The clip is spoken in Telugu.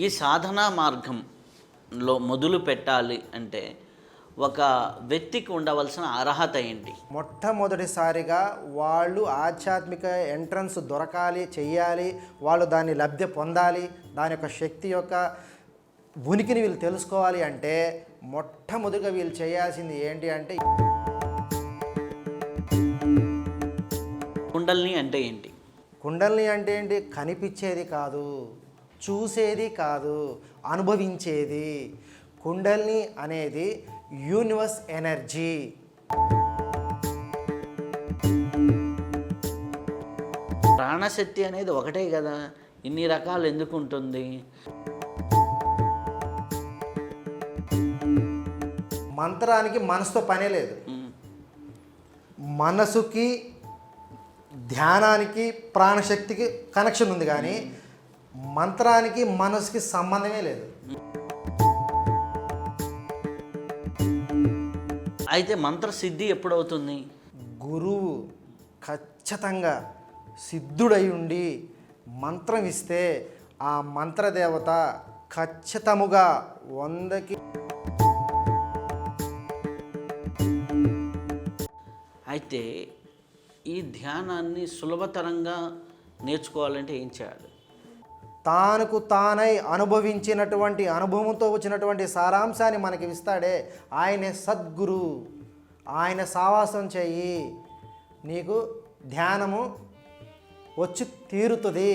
ఈ సాధనా మార్గంలో మొదలు పెట్టాలి అంటే ఒక వ్యక్తికి ఉండవలసిన అర్హత ఏంటి? మొట్టమొదటిసారిగా వాళ్ళు ఆధ్యాత్మిక ఎంట్రన్స్ దొరకాలి, చెయ్యాలి, వాళ్ళు దాన్ని లబ్ధి పొందాలి, దాని యొక్క శక్తి యొక్క ఉనికిని వీళ్ళు తెలుసుకోవాలి అంటే మొట్టమొదటిగా వీళ్ళు చేయాల్సింది ఏంటి అంటే కుండల్ని అంటే ఏంటి? కుండల్ని అంటే ఏంటి? కనిపించేది కాదు, చూసేది కాదు, అనుభవించేది. కుండల్ని అనేది యూనివర్స్ ఎనర్జీ. ప్రాణశక్తి అనేది ఒకటే కదా, ఇన్ని రకాలు ఎందుకు ఉంటుంది? మంత్రానికి మనసుతో పనే లేదు. మనసుకి ధ్యానానికి ప్రాణశక్తికి కనెక్షన్ ఉంది, కానీ మంత్రానికి మనసుకి సంబంధమే లేదు. అయితే మంత్రసిద్ధి ఎప్పుడవుతుంది? గురువు ఖచ్చితంగా సిద్ధుడై ఉండి మంత్రం ఇస్తే ఆ మంత్రదేవత ఖచ్చితముగా 100కి. అయితే ఈ ధ్యానాన్ని సులభతరంగా నేర్చుకోవాలంటే ఏం చేయాలి? తానుకు తానై అనుభవించినటువంటి అనుభవంతో వచ్చినటువంటి సారాంశాన్ని మనకి ఇస్తాడే ఆయనే సద్గురు. ఆయన సావాసం చెయ్యి, నీకు ధ్యానము వచ్చి తీరుతుంది.